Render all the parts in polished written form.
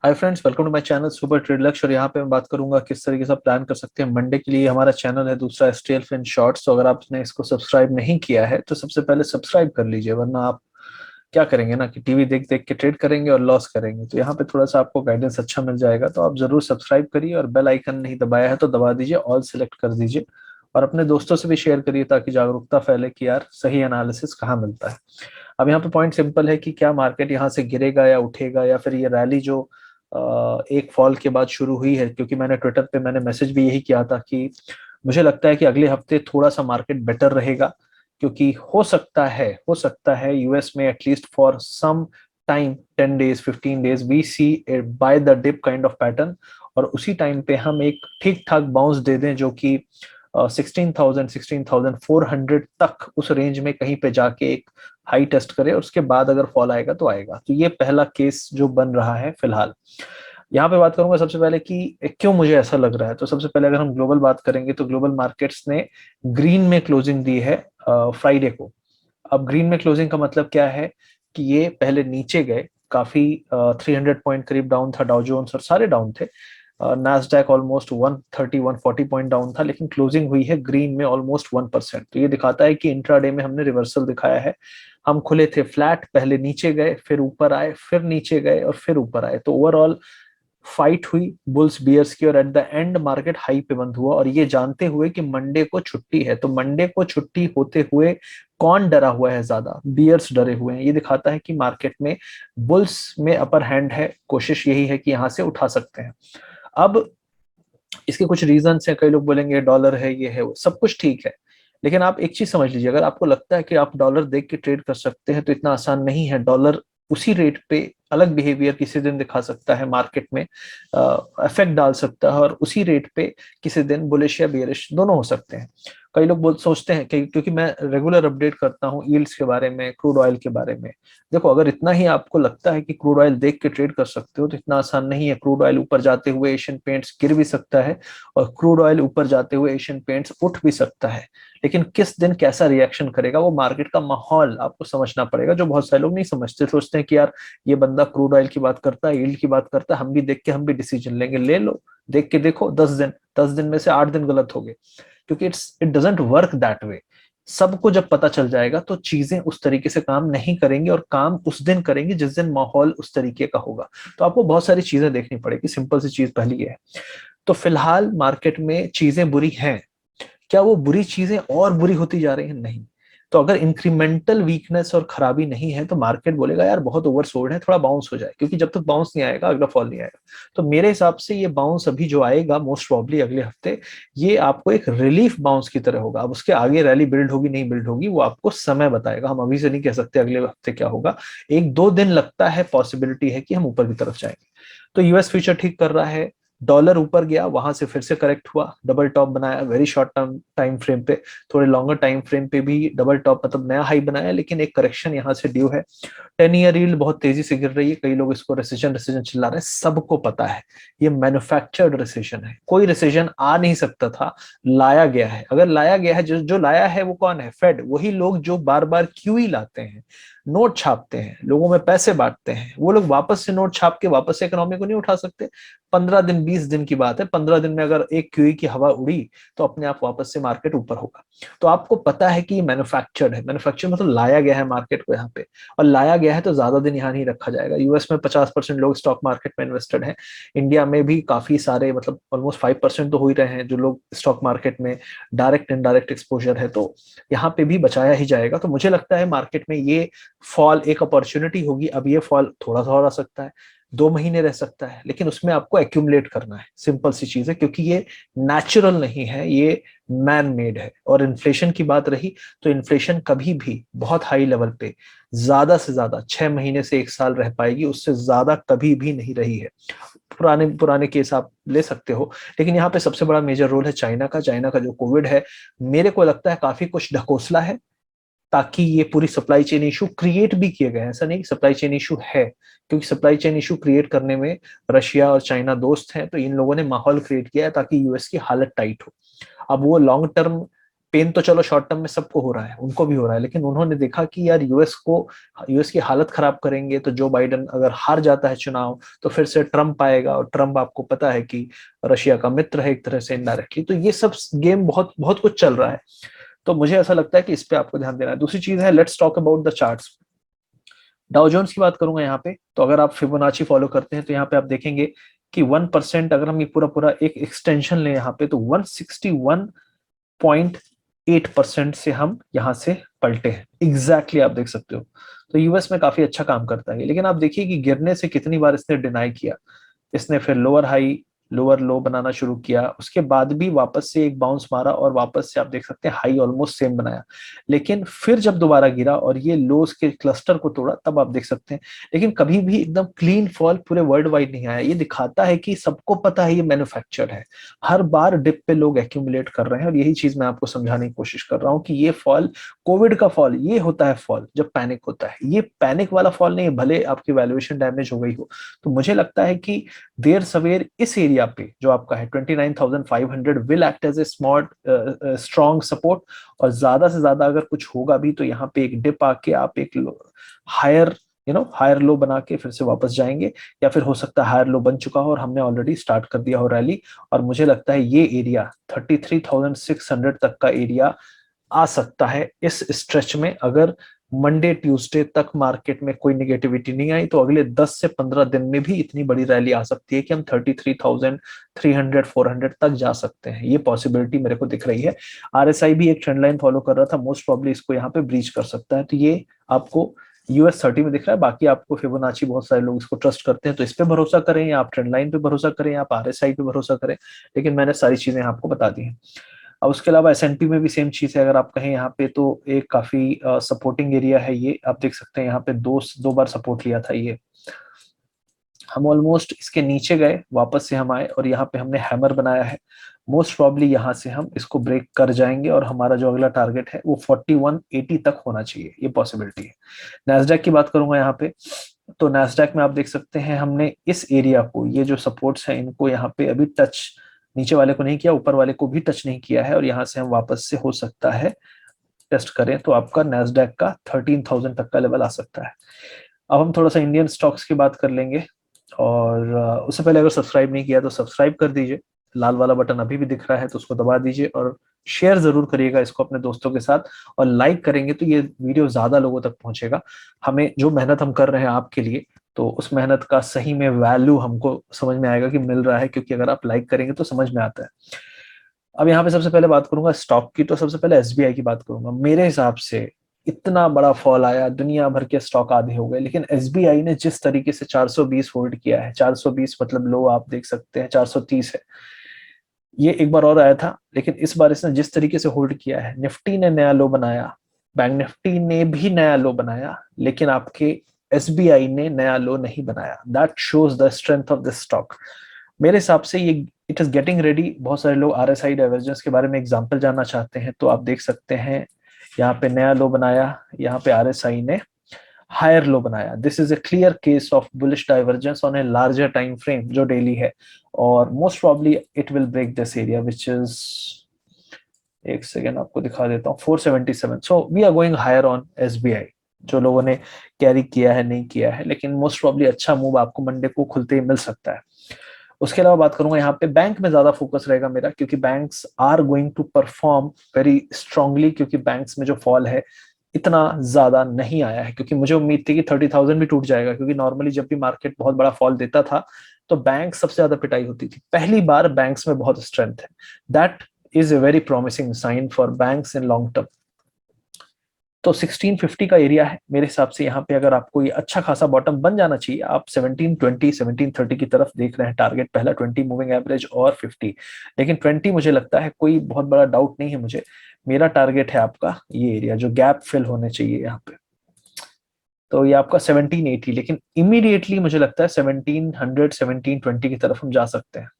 Hi friends, welcome to my channel super trade Lakshya. और यहाँ पे मैं बात करूंगा किस तरीके से प्लान कर सकते हैं मंडे के लिए। हमारा चैनल है दूसरा एसटीएल फिन शॉर्ट्स। तो अगर आपने इसको सब्सक्राइब नहीं किया है तो सबसे पहले सब्सक्राइब कर लीजिए, वरना आप क्या करेंगे ना कि टीवी देख देख के ट्रेड करेंगे और लॉस करेंगे। तो यहाँ पे थोड़ा सा आपको गाइडेंस अच्छा मिल जाएगा, तो आप जरूर सब्सक्राइब करिए और बेल आइकन नहीं दबाया है तो दबा दीजिए, ऑल सेलेक्ट कर दीजिए और अपने दोस्तों से भी शेयर करिए ताकि जागरूकता फैले कि यार सही एनालिसिस कहाँ मिलता है। अब यहाँ पे पॉइंट सिंपल है कि क्या मार्केट यहाँ से गिरेगा या उठेगा, या फिर ये रैली जो एक फॉल के बाद शुरू हुई है। क्योंकि मैंने ट्विटर पे मैंने मैसेज भी यही किया था कि मुझे लगता है कि अगले हफ्ते थोड़ा सा मार्केट बेटर रहेगा, क्योंकि हो सकता है यूएस में at least for some time 10 days 15 days we see buy the dip kind of pattern, और उसी टाइम पे हम एक ठीक ठाक बाउंस दे दें जो कि 16,400 तक उस रेंज में कहीं पे जाके एक हाई टेस्ट करे, और उसके बाद अगर फॉल आएगा तो आएगा। तो ये पहला केस जो बन रहा है फिलहाल। यहाँ पे बात करूंगा सबसे पहले कि क्यों मुझे ऐसा लग रहा है। तो सबसे पहले अगर हम ग्लोबल बात करेंगे तो ग्लोबल मार्केट्स ने ग्रीन में क्लोजिंग दी है फ्राइडे को। अब ग्रीन में क्लोजिंग का मतलब क्या है कि ये पहले नीचे गए काफी, 300 पॉइंट करीब डाउन था डाउ जोन्स और सारे डाउन थे। नास्डैक ऑलमोस्ट 130 140 पॉइंट डाउन था, लेकिन क्लोजिंग हुई है ग्रीन में ऑलमोस्ट 1%। तो ये दिखाता है कि इंट्राडे में हमने रिवर्सल दिखाया है। हम खुले थे फ्लैट, पहले नीचे गए, फिर ऊपर आए, फिर नीचे गए और फिर ऊपर आए। तो ओवरऑल फाइट हुई बुल्स बियर्स की, और at the end market high पे बंद हुआ। और ये जानते हुए कि मंडे को छुट्टी है, तो मंडे को छुट्टी होते हुए कौन डरा हुआ है ज्यादा? बियर्स डरे हुए हैं। ये दिखाता है कि मार्केट में बुल्स में अपर हैंड है, कोशिश यही है कि यहां से उठा सकते हैं। अब इसके कुछ रीजंस हैं। कई लोग बोलेंगे डॉलर है, ये है, वो सब कुछ ठीक है, लेकिन आप एक चीज समझ लीजिए, अगर आपको लगता है कि आप डॉलर देख के ट्रेड कर सकते हैं तो इतना आसान नहीं है। डॉलर उसी रेट पे अलग बिहेवियर किसी दिन दिखा सकता है, मार्केट में इफेक्ट डाल सकता है, और उसी रेट पे किसी दिन बुलिश या बेरिश दोनों हो सकते हैं। कई लोग सोचते हैं कि क्योंकि मैं रेगुलर अपडेट करता हूँ यील्ड्स के बारे में, क्रूड ऑयल के बारे में। देखो, अगर इतना ही आपको लगता है कि क्रूड ऑयल देख के ट्रेड कर सकते हो तो इतना आसान नहीं है। क्रूड ऑयल ऊपर जाते हुए एशियन पेंट्स गिर भी सकता है, और क्रूड ऑयल ऊपर जाते हुए एशियन पेंट्स उठ भी सकता है। लेकिन किस दिन कैसा रिएक्शन करेगा, वो मार्केट का माहौल आपको समझना पड़ेगा, जो बहुत सारे लोग नहीं समझते। सोचते हैं कि यार ये बंदा क्रूड ऑयल की बात करता है, यील्ड की बात करता है, हम भी देख के हम भी डिसीजन लेंगे। ले लो, देख के देखो। 10 दिन में से 8 दिन गलत हो गए, क्योंकि it doesn't work that way. सबको जब पता चल जाएगा तो चीजें उस तरीके से काम नहीं करेंगी, और काम उस दिन करेंगे जिस दिन माहौल उस तरीके का होगा। तो आपको बहुत सारी चीजें देखनी पड़ेगी। सिंपल सी चीज पहली ये है। तो फिलहाल मार्केट में चीजें बुरी हैं। क्या वो बुरी चीजें और बुरी होती जा रही हैं? नहीं। तो अगर इंक्रीमेंटल वीकनेस और खराबी नहीं है तो मार्केट बोलेगा यार बहुत ओवरसोल्ड है, थोड़ा बाउंस हो जाए, क्योंकि जब तक बाउंस नहीं आएगा अगला फॉल नहीं आएगा। तो मेरे हिसाब से ये बाउंस अभी जो आएगा मोस्ट प्रॉब्ली अगले हफ्ते, ये आपको एक रिलीफ बाउंस की तरह होगा। अब उसके आगे रैली बिल्ड होगी नहीं बिल्ड होगी वो आपको समय बताएगा। हम अभी से नहीं कह सकते अगले हफ्ते क्या होगा। 1-2 दिन लगता है, पॉसिबिलिटी है कि हम ऊपर की तरफ जाएंगे। तो यूएस फ्यूचर ठीक कर रहा है। डॉलर ऊपर गया, वहां से फिर से करेक्ट हुआ, डबल टॉप बनाया very short term time frame पे। थोड़े लॉन्गर टाइम फ्रेम पे भी डबल टॉप मतलब नया हाई बनाया, लेकिन एक करेक्शन यहाँ से ड्यू है। 10 ईयर यील्ड बहुत तेजी से गिर रही है। कई लोग इसको रिसेशन रिसेशन चिल्ला रहे हैं, सबको पता है ये मैन्युफैक्चर्ड रिसेशन है। कोई रिसेशन आ नहीं सकता था, लाया गया है। अगर लाया गया है, जो जो लाया है वो कौन है? फेड। वही लोग जो बार बार क्यूई लाते हैं, नोट छापते हैं, लोगों में पैसे बांटते हैं, वो लोग वापस से नोट छाप के वापस से इकोनॉमी को नहीं उठा सकते। 15 दिन 20 दिन की बात है, 15 दिन में अगर एक क्यूई की हवा उड़ी तो अपने आप वापस से मार्केट ऊपर होगा। तो आपको पता है कि ये मैन्युफैक्चर्ड है। मैन्युफैक्चर मतलब लाया गया है मार्केट को यहाँ पे, और लाया गया है तो ज्यादा दिन यहाँ नहीं रखा जाएगा। यूएस में 50% लोग स्टॉक मार्केट में इन्वेस्टेड हैं। इंडिया में भी काफी सारे, मतलब ऑलमोस्ट 5% तो हो ही रहे हैं जो लोग स्टॉक मार्केट में डायरेक्ट इनडायरेक्ट एक्सपोजर है। तो यहाँ पे भी बचाया ही जाएगा। तो मुझे लगता है मार्केट में ये फॉल एक अपॉर्चुनिटी होगी। अब ये फॉल थोड़ा सा हो सकता है, 2 महीने रह सकता है, लेकिन उसमें आपको एक्यूमुलेट करना है। सिंपल सी चीज है, क्योंकि ये नेचुरल नहीं है, ये मैन मेड है। और इन्फ्लेशन की बात रही, तो इन्फ्लेशन कभी भी बहुत हाई लेवल पे ज्यादा से ज्यादा 6 महीने से 1 साल रह पाएगी, उससे ज्यादा कभी भी नहीं रही है। पुराने पुराने केस आप ले सकते हो, लेकिन यहाँ पे सबसे बड़ा मेजर रोल है चाइना का। चाइना का जो कोविड है, मेरे को लगता है काफी कुछ ढकोसला है, ताकि ये पूरी सप्लाई चेन इशू क्रिएट भी किए गए हैं। ऐसा नहीं कि सप्लाई चेन इशू है, क्योंकि सप्लाई चेन इशू क्रिएट करने में रशिया और चाइना दोस्त हैं। तो इन लोगों ने माहौल क्रिएट किया है ताकि यूएस की हालत टाइट हो। अब वो लॉन्ग टर्म पेन तो चलो शॉर्ट टर्म में सबको हो रहा है, उनको भी हो रहा है, लेकिन उन्होंने देखा कि यार यूएस की हालत खराब करेंगे तो जो बाइडन अगर हार जाता है चुनाव तो फिर से ट्रम्प आएगा, और ट्रम्प आपको पता है कि रशिया का मित्र है एक तरह से इनडायरेक्टली। तो ये सब गेम बहुत बहुत कुछ चल रहा है। तो मुझे ऐसा लगता है कि इस पे आपको ध्यान देना है। दूसरी चीज है, let's talk about the charts. Dow Jones की बात करूंगा यहाँ पे, तो अगर आप फिबोनाची फॉलो करते हैं तो यहाँ पे आप देखेंगे कि 1%, अगर हम ये पूरा पूरा एक एक्सटेंशन लें यहाँ पे, तो 161.8% से हम यहाँ से पलटे हैं एग्जैक्टली, आप देख सकते हो। तो यूएस में काफी अच्छा काम करता है, लेकिन आप देखिए कि गिरने से कितनी बार इसने डिनाई किया। इसने फिर लोअर हाई लोअर लो बनाना शुरू किया, उसके बाद भी वापस से एक बाउंस मारा और वापस से आप देख सकते हैं हाई ऑलमोस्ट सेम बनाया। लेकिन फिर जब दोबारा गिरा और ये लोस के क्लस्टर को तोड़ा, तब आप देख सकते हैं। लेकिन कभी भी एकदम क्लीन फॉल पूरे वर्ल्ड वाइड नहीं आया। ये दिखाता है कि सबको पता है ये मैन्युफैक्चर है, हर बार डिप पे लोग एक्यूमुलेट कर रहे हैं। और यही चीज मैं आपको समझाने की कोशिश कर रहा हूँ कि ये फॉल, कोविड का फॉल ये होता है फॉल जब पैनिक होता है, ये पैनिक वाला फॉल नहीं है, भले आपकी वैल्यूएशन डैमेज हो गई हो। तो मुझे लगता है कि देर सवेर इस एरिया पे जो आपका है 29,500 will act as a smart strong support. और ज्यादा से ज्यादा अगर कुछ होगा भी तो यहाँ पे एक डिप आके आप एक हायर हायर लो बना के फिर से वापस जाएंगे, या फिर हो सकता है हायर लो बन चुका हो और हमने ऑलरेडी स्टार्ट कर दिया हो रैली। और मुझे लगता है ये एरिया 33,600 तक का एरिया आ सकता है इस स्ट्रेच में। अगर मंडे ट्यूसडे तक मार्केट में कोई निगेटिविटी नहीं आई तो अगले 10 से 15 दिन में भी इतनी बड़ी रैली आ सकती है कि हम 33,300 400 तक जा सकते हैं। ये पॉसिबिलिटी मेरे को दिख रही है। आरएसआई भी एक ट्रेंड लाइन फॉलो कर रहा था, मोस्ट प्रॉब्ली इसको यहाँ पे ब्रीच कर सकता है। तो ये आपको US 30 में दिख रहा है। बाकी आपको फिबोनाची, बहुत सारे लोग इसको ट्रस्ट करते हैं, तो इस पे भरोसा करें या आप ट्रेंड लाइन पे भरोसा करें या आप आरएसआई पे भरोसा करें, लेकिन मैंने सारी चीजें आपको बता दी हैं। अब उसके अलावा S&P में भी सेम चीज है। अगर आप कहें यहाँ पे तो एक काफी सपोर्टिंग एरिया है, ये आप देख सकते हैं यहाँ पे दो दो बार सपोर्ट लिया था ये। हम ऑलमोस्ट इसके नीचे गए, वापस से हम आए और यहाँ पे हमने हैमर बनाया है। मोस्ट प्रॉब्ली यहाँ से हम इसको ब्रेक कर जाएंगे और हमारा जो अगला टारगेट है वो 4180 तक होना चाहिए, ये पॉसिबिलिटी है। नैस्डैक की बात करूंगा यहाँ पे, तो नैस्डैक में आप देख सकते हैं हमने इस एरिया को, ये जो सपोर्ट्स है इनको यहाँ पे अभी टच, नीचे वाले को नहीं किया, ऊपर वाले को भी टच नहीं किया है। और यहाँ से हम वापस से हो सकता है टेस्ट करें तो आपका नैस्डैक का 13,000 तक का लेवल आ सकता है। अब हम थोड़ा सा इंडियन स्टॉक्स की बात कर लेंगे। और उससे पहले अगर सब्सक्राइब नहीं किया तो सब्सक्राइब कर दीजिए, लाल वाला बटन अभी भी दिख रहा है तो उसको दबा दीजिए, और शेयर जरूर करिएगा इसको अपने दोस्तों के साथ। और लाइक करेंगे तो ये वीडियो ज्यादा लोगों तक पहुंचेगा। हमें जो मेहनत हम कर रहे हैं आपके लिए, तो उस मेहनत का सही में वैल्यू हमको समझ में आएगा कि मिल रहा है, क्योंकि अगर आप लाइक करेंगे तो समझ में आता है। अब यहाँ पे सबसे पहले बात करूंगा स्टॉक की, तो सबसे पहले एसबीआई की बात करूंगा। मेरे हिसाब से इतना बड़ा फॉल आया, दुनिया भर के स्टॉक आधे हो गए, लेकिन एसबीआई ने जिस तरीके से 420 होल्ड किया है, 420 मतलब लो आप देख सकते हैं 430 है। ये एक बार और आया था, लेकिन इस बार इसने जिस तरीके से होल्ड किया है, निफ्टी ने नया लो बनाया, बैंक निफ्टी ने भी नया लो बनाया, लेकिन आपके एसबीआई ने नया लो नहीं बनाया। That shows the strength of this stock. मेरे हिसाब से ये इट इज गेटिंग रेडी। बहुत सारे लोग आरएसआई डाइवर्जेंस के बारे में एग्जांपल जानना चाहते हैं, तो आप देख सकते हैं यहाँ पे नया लो बनाया, यहाँ पे आरएसआई ने हायर लो बनाया। This is a clear case of bullish divergence on a larger time frame जो डेली है, और most probably it will break this area which is, एक सेकेंड आपको दिखा देता हूँ, 477। So we are going higher on SBI. जो लोगों ने कैरी किया है नहीं किया है, लेकिन मोस्ट प्रॉब्ली अच्छा मूव आपको मंडे को खुलते ही मिल सकता है। उसके अलावा बात करूंगा यहाँ पे, बैंक में ज्यादा फोकस रहेगा मेरा, क्योंकि banks are going to perform very strongly, क्योंकि बैंक्स में जो फॉल है इतना ज्यादा नहीं आया है। क्योंकि मुझे उम्मीद थी कि 30,000 भी टूट जाएगा, क्योंकि नॉर्मली जब भी मार्केट बहुत बड़ा फॉल देता था तो बैंक सबसे ज्यादा पिटाई होती थी। पहली बार बैंक्स में बहुत स्ट्रेंथ है। That is a very promising sign for banks in long term. तो 1650 का एरिया है मेरे हिसाब से। यहाँ पे अगर आपको ये अच्छा खासा बॉटम बन जाना चाहिए, आप 1720 1730 की तरफ देख रहे हैं टारगेट, पहला 20 मूविंग एवरेज और 50। लेकिन 20 मुझे लगता है कोई बहुत बड़ा डाउट नहीं है मुझे। मेरा टारगेट है आपका ये एरिया जो गैप फिल होने चाहिए यहाँ पे, तो ये आपका 1780। लेकिन इमीडिएटली मुझे लगता है 1700 1720 की तरफ हम जा सकते हैं।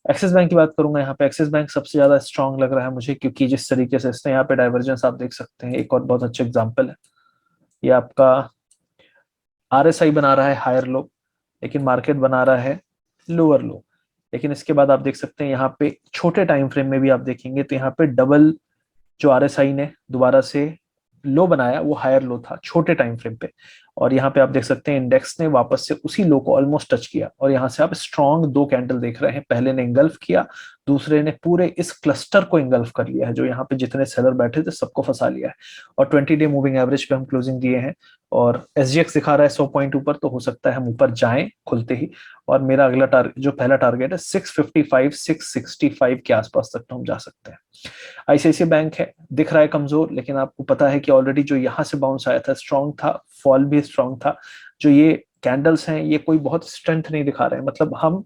एक्सिस बैंक की बात करूंगा यहाँ पे, एक्सिस बैंक सबसे ज्यादा स्ट्रांग लग रहा है मुझे, क्योंकि जिस तरीके से इसने यहाँ पे डाइवर्जेंस आप देख सकते हैं। एक और बहुत अच्छा एग्जांपल है, ये आपका आरएसआई बना रहा है हायर लो, लेकिन मार्केट बना रहा है लोअर लो। लेकिन इसके बाद आप देख सकते हैं यहाँ पे छोटे टाइम फ्रेम में भी आप देखेंगे तो यहाँ पे डबल जो आरएसआई ने दोबारा से लो बनाया वो हायर लो था छोटे टाइम फ्रेम पे, और यहाँ पे आप देख सकते हैं इंडेक्स ने वापस से उसी लो को ऑलमोस्ट टच किया, और यहाँ से आप स्ट्रॉन्ग दो कैंडल देख रहे हैं, पहले ने इंगल्फ किया, दूसरे ने पूरे इस क्लस्टर को इंगल्फ कर लिया है, जो यहाँ पे जितने सेलर बैठे थे सबको फंसा लिया है। और 20 डे मूविंग एवरेज पे हम क्लोजिंग दिए हैं, और एसजीएक्स दिखा रहा है 100 पॉइंट ऊपर, तो हो सकता है हम ऊपर जाएं खुलते ही। और मेरा अगला टारगेट, जो पहला टारगेट है 655 665 के आसपास तक तो हम जा सकते हैं। आईसीआईसीआई बैंक है, दिख रहा है कमजोर, लेकिन आपको पता है कि ऑलरेडी जो यहाँ से बाउंस आया था स्ट्रांग था, फॉल भी स्ट्रांग था। जो ये कैंडल्स हैं ये कोई बहुत स्ट्रेंथ नहीं दिखा रहे हैं, मतलब हम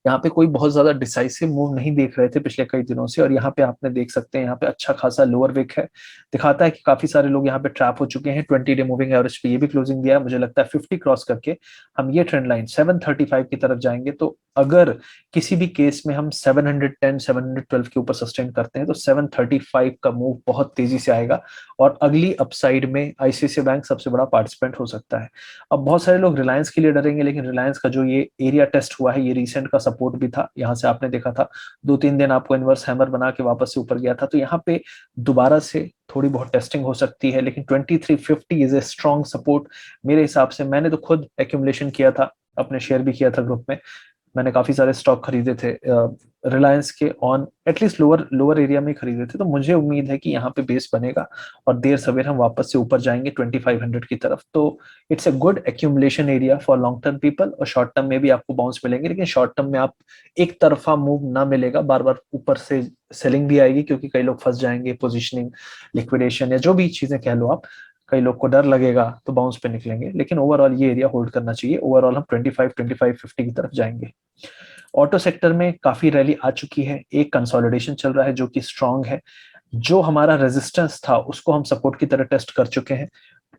यहाँ पे कोई बहुत ज्यादा डिसाइसिव मूव नहीं देख रहे थे पिछले कई दिनों से, और यहाँ पे आपने देख सकते हैं यहाँ पे अच्छा खासा लोअर विक है, दिखाता है कि काफी सारे लोग यहाँ पे ट्रैप हो चुके हैं। 20 डे मूविंग एवरेज पे ये भी क्लोजिंग दिया है, मुझे लगता है 50 क्रॉस करके हम ये ट्रेंड लाइन 735 की तरफ जाएंगे। तो अगर किसी भी केस में हम 710 712 के ऊपर सस्टेन करते हैं तो 735 का मूव बहुत तेजी से आएगा, और अगली अपसाइड में आईसीआईसीआई बैंक सबसे बड़ा पार्टिसिपेंट हो सकता है। अब बहुत सारे लोग रिलायंस के लिए डरेंगे, लेकिन रिलायंस का जो ये एरिया टेस्ट हुआ है ये रिसेंट का सपोर्ट भी था, यहाँ से आपने देखा था 2-3 दिन आपको इनवर्स हैमर बना के वापस से ऊपर गया था, तो यहाँ पे दोबारा से थोड़ी बहुत टेस्टिंग हो सकती है, लेकिन 2350 इज ए स्ट्रॉन्ग सपोर्ट मेरे हिसाब से। मैंने तो खुद एक्यूमुलेशन किया था, अपने शेयर भी किया था ग्रुप में, मैंने काफी सारे स्टॉक खरीदे थे रिलायंस के, on at least lower lower area में खरीदे थे, तो मुझे उम्मीद है कि यहाँ पे बेस बनेगा और देर सवेर हम वापस से ऊपर जाएंगे 2500 की तरफ। तो it's a good accumulation area for long term people, और शॉर्ट टर्म में भी आपको बाउंस मिलेंगे, लेकिन शॉर्ट टर्म में आप एक तरफा मूव ना मिलेगा, बार बार ऊपर से सेलिंग भी आएगी, क्योंकि कई लोग फंस जाएंगे पोजिशनिंग, लिक्विडेशन या जो भी चीजें कह लो आप, कई लोग को डर लगेगा तो बाउंस पे निकलेंगे, लेकिन ओवरऑल ये एरिया होल्ड करना चाहिए। ओवरऑल हम 25-2550 की तरफ जाएंगे। ऑटो सेक्टर में काफी रैली आ चुकी है, एक कंसोलिडेशन चल रहा है जो कि स्ट्रांग है, जो हमारा रेजिस्टेंस था उसको हम सपोर्ट की तरह टेस्ट कर चुके हैं।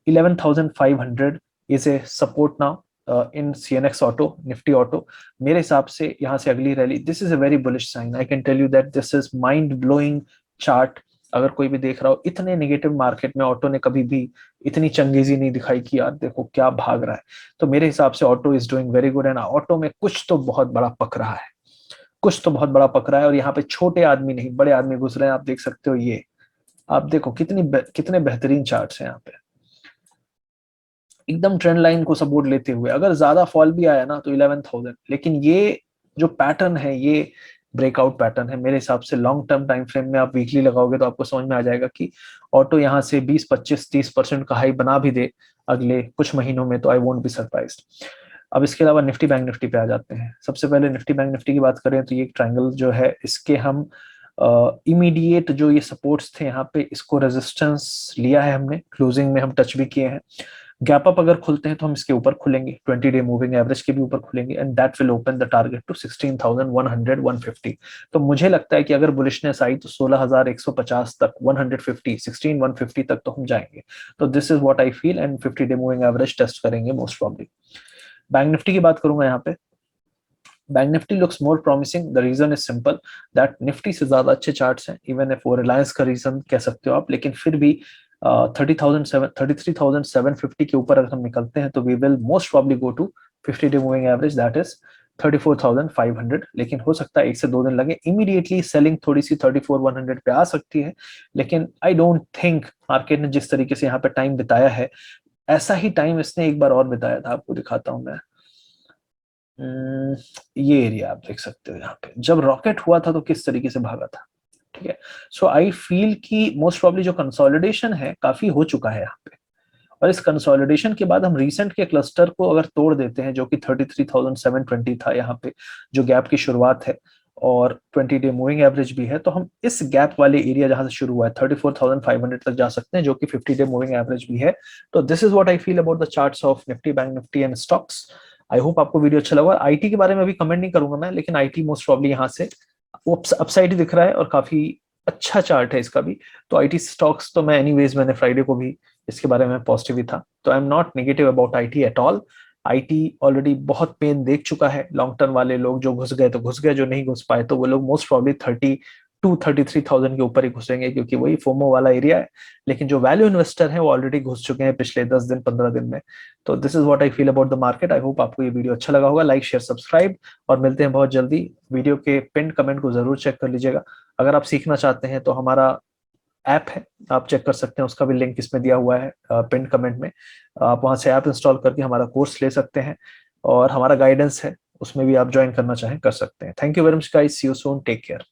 11,500 is a support now in CNX auto, Nifty auto. मेरे हिसाब से यहाँ से अगली rally, this is a very bullish sign, I can tell you that this is mind blowing chart. अगर कोई भी देख रहा हो, इतने नेगेटिव मार्केट में ऑटो ने कभी भी इतनी चंगेजी नहीं दिखाई कि यार देखो क्या भाग रहा है, तो मेरे हिसाब से auto is doing very good, and auto में कुछ तो बहुत बड़ा पक रहा है, कुछ तो बहुत बड़ा पक रहा है, और यहाँ पे छोटे आदमी नहीं बड़े आदमी घुस रहे हैं। आप देख सकते हो, ये आप देखो कितने बेहतरीन चार्ट्स हैं यहाँ पे, एकदम ट्रेंड लाइन को सपोर्ट लेते हुए। अगर ज्यादा फॉल भी आया ना तो 11,000, लेकिन ये जो पैटर्न है ये ब्रेकआउट पैटर्न है मेरे हिसाब से। लॉन्ग टर्म टाइम फ्रेम में आप वीकली लगाओगे तो आपको समझ में आ जाएगा कि ऑटो यहाँ से 20-25-30% का हाई बना भी दे अगले कुछ महीनों में, तो आई वोंट बी सरप्राइज्ड। अब इसके अलावा निफ्टी बैंक निफ्टी पे आ जाते हैं। सबसे पहले निफ्टी बैंक निफ्टी की बात करें तो ये एक ट्रायंगल जो है, इसके हम इमीडिएट जो ये सपोर्ट्स थे यहाँ पे, इसको रेजिस्टेंस लिया है हमने, क्लोजिंग में हम टच भी किए हैं। गैप अप अगर खुलते हैं तो हम इसके ऊपर खुलेंगे, 20 डे मूविंग एवरेज के भी ऊपर खुलेंगे, and that will open the target to 16,100 150। तो मुझे लगता है कि अगर बुलिशनेस आई तो 16,150 तक, 150 16,150 तक तो हम जाएंगे। तो this is what I feel, and 50 day moving average test करेंगे मोस्ट प्रॉब्ली। बैंक निफ्टी की बात करूंगा यहाँ पे, bank Nifty looks more promising. The reason is simple that Nifty से ज्यादा अच्छे चार्ट्स हैं, इवन इफ वो रिलायंस का रीजन कह सकते हो आप, लेकिन फिर भी 33,750 के ऊपर अगर हम निकलते हैं तो we will most probably go to 50 day moving average, that is 34,500। लेकिन हो सकता है 1 से 2 दिन लगे, इमीडिएटली सेलिंग थोड़ी सी 34,100 पे आ सकती है, लेकिन आई डोंट थिंक मार्केट ने जिस तरीके से यहाँ पे टाइम बिताया है, ऐसा ही टाइम इसने एक बार और बिताया था। आपको दिखाता हूं मैं, ये एरिया आप देख सकते हो, यहाँ पे जब रॉकेट हुआ था तो किस तरीके से भागा था। ठीक है, सो आई फील कि मोस्ट प्रॉब्ली जो कंसोलिडेशन है काफी हो चुका है यहाँ पे, और इस कंसोलिडेशन के बाद हम रीसेंट के क्लस्टर को अगर तोड़ देते हैं, जो कि 33,720 था यहाँ पे, जो गैप की शुरुआत है, और 20 डे मूविंग एवरेज भी है, तो हम इस गैप वाले एरिया जहां से शुरू हुआ है 34,500 तक जा सकते हैं, जो कि 50 डे मूविंग एवरेज भी है। तो this is what I feel about the charts of Nifty bank Nifty and stocks. I hope आपको वीडियो अच्छा लगा। आईटी के बारे में अभी कमेंट नहीं करूंगा मैं, लेकिन आईटी मोस्ट प्रॉब्ली यहाँ से वो अपसाइड ही दिख रहा है, और काफी अच्छा चार्ट है इसका भी। तो आईटी स्टॉक्स तो मैं एनीवेज, मैंने फ्राइडे को भी इसके बारे में पॉजिटिव ही था, तो I am not negative about IT at all. IT already बहुत पेन देख चुका है, लॉन्ग टर्म वाले लोग जो घुस गए तो घुस गए, जो नहीं घुस पाए तो वो लोग मोस्ट प्रॉब्ली 32-33,000 के ऊपर ही घुसेंगे, क्योंकि वही फोमो वाला एरिया है। लेकिन जो वैल्यू इन्वेस्टर हैं वो ऑलरेडी घुस चुके हैं पिछले 10 दिन 15 दिन में। तो this is what I feel about the market. I hope आपको ये वीडियो अच्छा लगा होगा। लाइक शेयर सब्सक्राइब, और मिलते हैं बहुत जल्दी। वीडियो के पिन कमेंट को जरूर चेक कर लीजिएगा। अगर आप सीखना चाहते हैं तो हमारा ऐप है, आप चेक कर सकते हैं, उसका भी लिंक इसमें दिया हुआ है पिन कमेंट में। आप वहां से ऐप इंस्टॉल करके हमारा कोर्स ले सकते हैं, और हमारा गाइडेंस है उसमें भी आप ज्वाइन करना चाहें कर सकते हैं। Thank you very much guys, see you soon, take care.